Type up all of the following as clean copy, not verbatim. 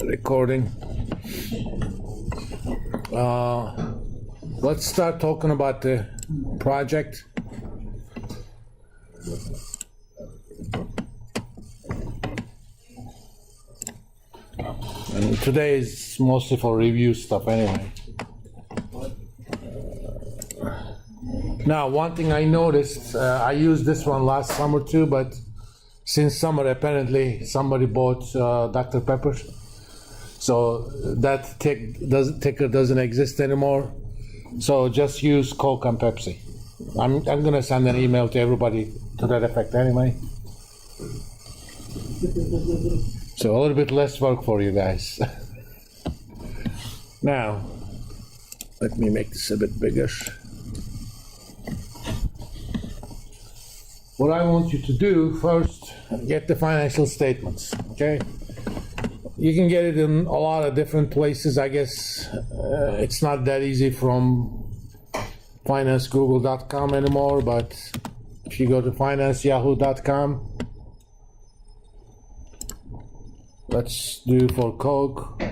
recording. Let's start talking about the project. And today is mostly for review stuff anyway. Now, one thing I noticed, I used this one last summer too, but since summer apparently somebody bought Dr. Pepper, so that ticker doesn't exist anymore. So just use Coke and Pepsi. I'm gonna send an email to everybody to that effect anyway. So a little bit less work for you guys. Now, let me make this a bit bigger. What I want you to do first, get the financial statements, okay? You can get it in a lot of different places. I guess it's not that easy from financegoogle.com anymore, but if you go to financeyahoo.com, let's do for Coke.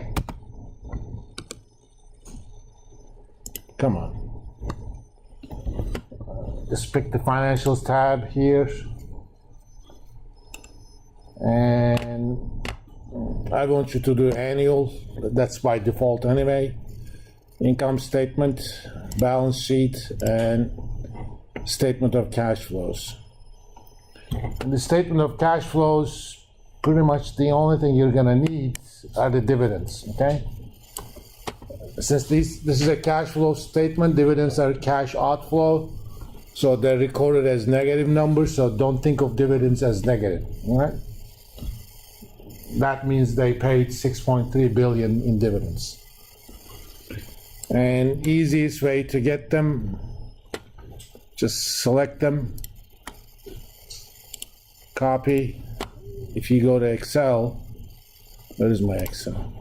Come on. Just pick the financials tab here, and I want you to do annual. That's by default anyway. Income statement, balance sheet, and statement of cash flows. And the statement of cash flows, pretty much the only thing you're gonna need are the dividends, okay? Since this is a cash flow statement, dividends are cash outflow, so they're recorded as negative numbers, so don't think of dividends as negative, all right? That means they paid $6.3 billion in dividends. And easiest way to get them, just select them, copy. If you go to Excel, where is my Excel?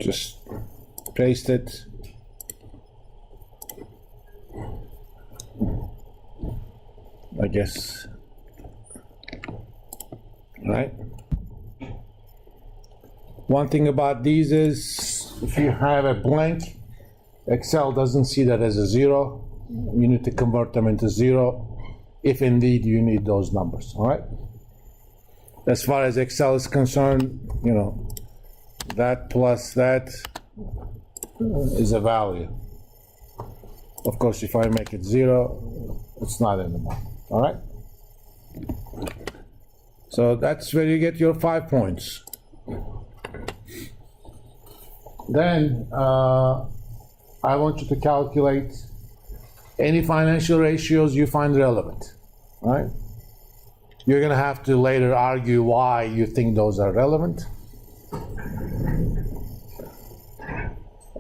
Just paste it. I guess. All right. One thing about these is if you have a blank, Excel doesn't see that as a zero. You need to convert them into zero if indeed you need those numbers. All right. As far as Excel is concerned, you know, that plus that is a value. Of course, if I make it zero, it's not anymore. All right? So that's where you get your 5 points. Then I want you to calculate any financial ratios you find relevant. All right? You're going to have to later argue why you think those are relevant.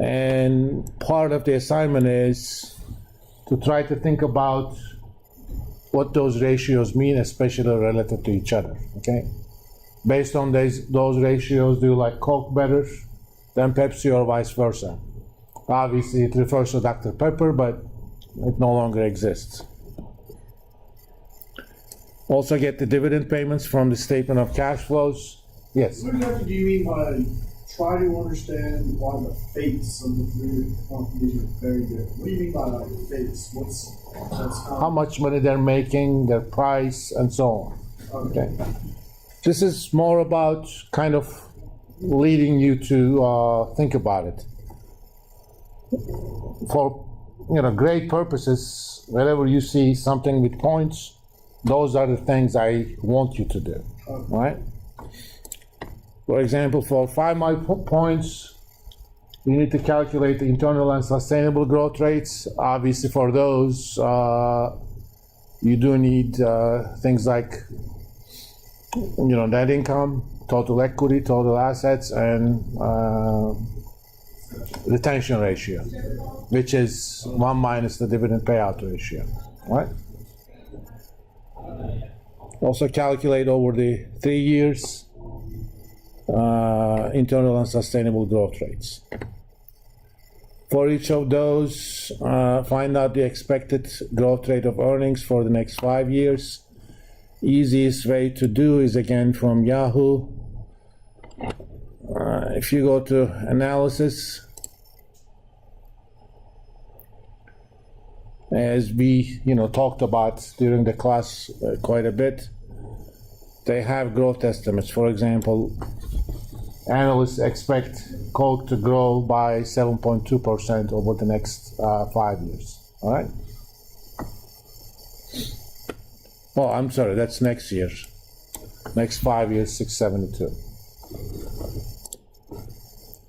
And part of the assignment is to try to think about what those ratios mean, especially relative to each other, okay? Based on those ratios, do you like Coke better than Pepsi or vice versa? Obviously, it refers to Dr. Pepper, but it no longer exists. Also get the dividend payments from the statement of cash flows. Yes? What exactly do you mean by try to understand why the fates of the three companies are very good? What do you mean by like fates? How much money they're making, their price, and so on. Okay. This is more about kind of leading you to think about it. For great purposes, whenever you see something with points, those are the things I want you to do. All right? For example, for 5 points, you need to calculate the internal and sustainable growth rates. Obviously, for those, you do need things like, net income, total equity, total assets, and retention ratio, which is 1 minus the dividend payout ratio, right? Also calculate over the 3 years internal and sustainable growth rates. For each of those, find out the expected growth rate of earnings for the next 5 years. Easiest way to do is again from Yahoo. If you go to analysis, as we talked about during the class quite a bit, they have growth estimates. For example, analysts expect Coke to grow by 7.2% over the next 5 years. All right. Oh, I'm sorry, that's next year. Next 5 years, 672.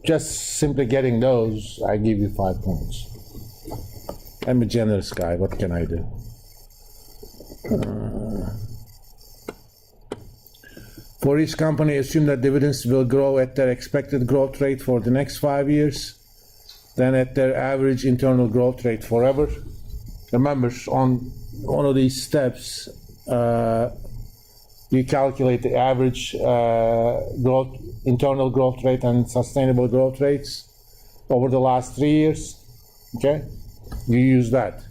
Just simply getting those, I give you 5 points. I'm a generous guy, what can I do? For each company, assume that dividends will grow at their expected growth rate for the next 5 years, then at their average internal growth rate forever. Remember, on one of these steps, you calculate the average internal growth rate and sustainable growth rates over the last 3 years. Okay, you use that.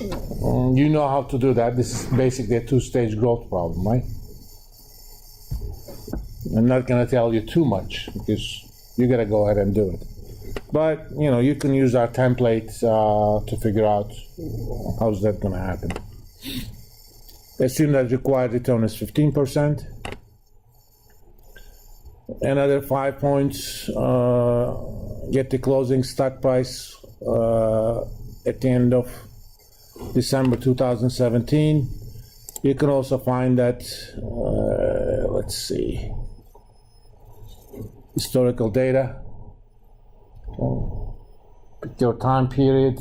You know how to do that. This is basically a two-stage growth problem, right? I'm not going to tell you too much because you got to go ahead and do it. But you can use our template to figure out how's that going to happen. Assume that required return is 15%. Another 5 points, get the closing stock price at the end of December 2017. You can also find that, let's see, historical data, pick your time period,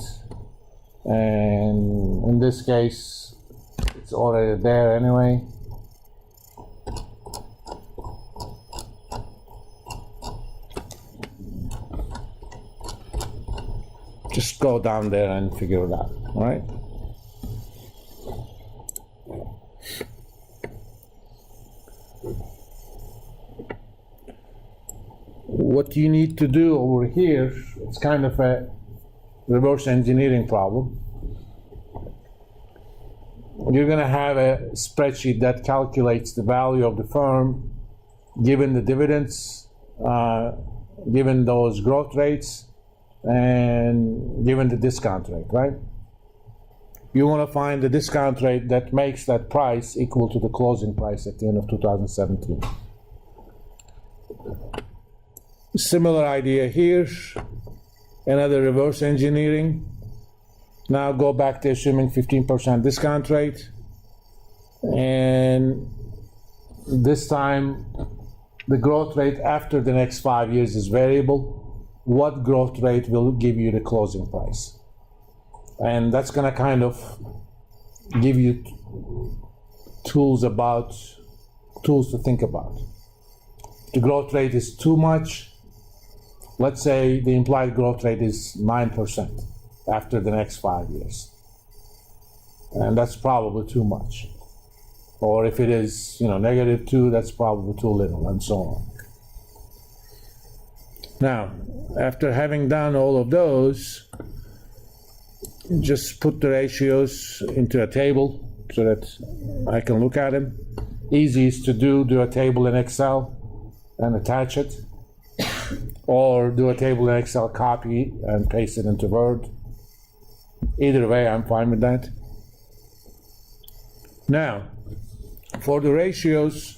and in this case, it's already there anyway. Just go down there and figure it out, all right? What you need to do over here, it's kind of a reverse engineering problem. You're going to have a spreadsheet that calculates the value of the firm given the dividends, given those growth rates, and given the discount rate, right? You want to find the discount rate that makes that price equal to the closing price at the end of 2017. Similar idea here, another reverse engineering. Now go back to assuming 15% discount rate, and this time the growth rate after the next 5 years is variable. What growth rate will give you the closing price? And that's going to kind of give you tools to think about. The growth rate is too much. Let's say the implied growth rate is 9% after the next 5 years. And that's probably too much. Or if it is, -2, that's probably too little, and so on. Now, after having done all of those, just put the ratios into a table so that I can look at them. Easiest to do a table in Excel and attach it, or do a table in Excel, copy and paste it into Word. Either way, I'm fine with that. Now, for the ratios,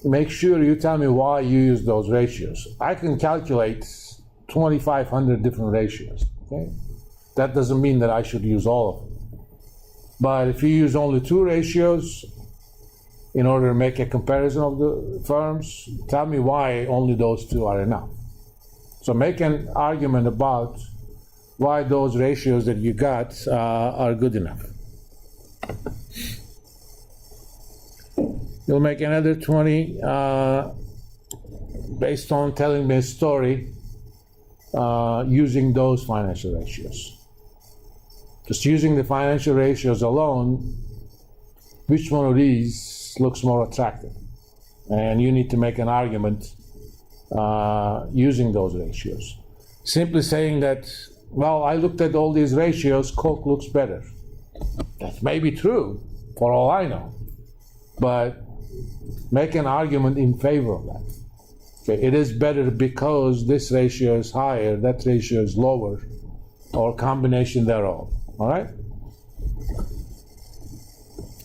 make sure you tell me why you use those ratios. I can calculate 2,500 different ratios, okay? That doesn't mean that I should use all of them. But if you use only 2 ratios in order to make a comparison of the firms, tell me why only those 2 are enough. So make an argument about why those ratios that you got are good enough. You'll make another 20 based on telling me a story using those financial ratios. Just using the financial ratios alone, which one of these looks more attractive? And you need to make an argument using those ratios. Simply saying that, well, I looked at all these ratios, Coke looks better. That may be true, for all I know. But make an argument in favor of that. Okay, it is better because this ratio is higher, that ratio is lower, or combination thereof. All right?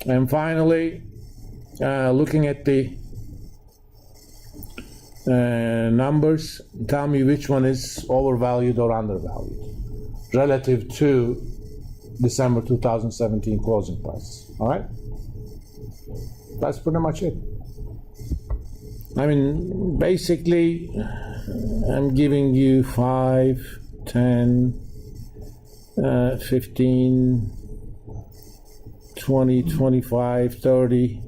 And finally, looking at the numbers, tell me which one is overvalued or undervalued relative to December 2017 closing price. All right? That's pretty much it. I mean, basically, I'm giving you 5, 10, 15, 20, 25, 30,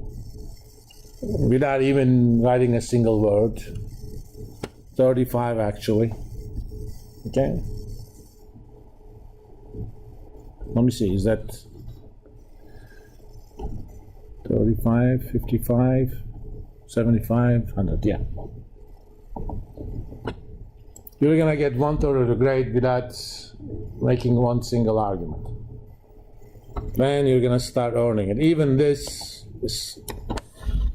without even writing a single word. 35 actually. Okay? Let me see, is that 35, 55, 75, 100, yeah. You're gonna get 1/3 of the grade without making one single argument. Then you're gonna start earning it. Even this is,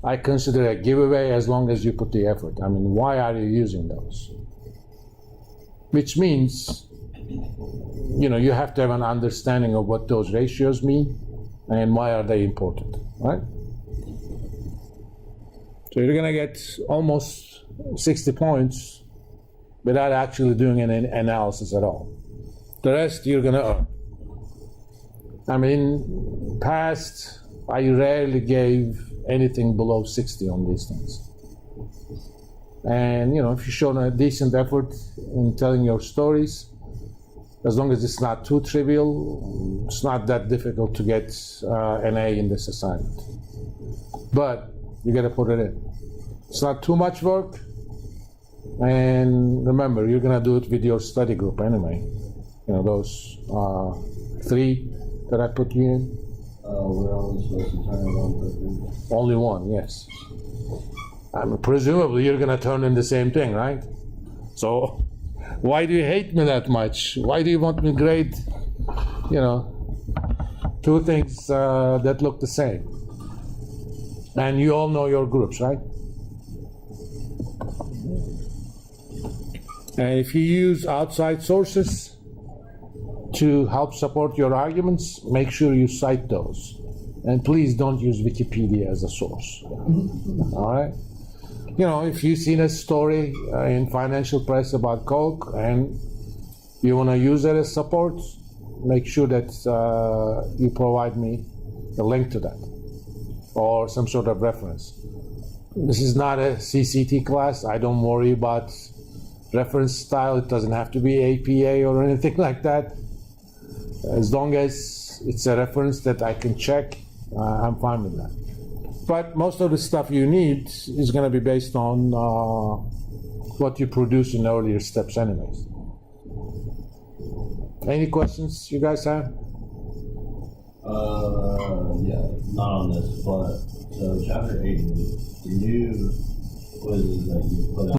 I consider a giveaway as long as you put the effort. I mean, why are you using those? Which means, you know, you have to have an understanding of what those ratios mean and why are they important, right? So you're gonna get almost 60 points without actually doing any analysis at all. The rest you're gonna earn. I mean, past, I rarely gave anything below 60 on these things. And you know, if you've shown a decent effort in telling your stories, as long as it's not too trivial, it's not that difficult to get an A in this assignment. But you gotta put it in. It's not too much work, and remember, you're gonna do it with your study group anyway. You know, those 3 that I put you in? We're only supposed to turn in one person. Only one, yes. Presumably you're gonna turn in the same thing, right? So why do you hate me that much? Why do you want me to grade, you know, 2 things that look the same? And you all know your groups, right? And if you use outside sources to help support your arguments, make sure you cite those. And please don't use Wikipedia as a source. All right? You know, if you've seen a story in financial press about Coke and you want to use it as support, make sure that you provide me a link to that or some sort of reference. This is not a CCT class. I don't worry about reference style. It doesn't have to be APA or anything like that. As long as it's a reference that I can check, I'm fine with that. But most of the stuff you need is going to be based on what you produce in earlier steps anyways. Any questions you guys have? Yeah, not on this, but so chapter 8, the new quizzes that you put out.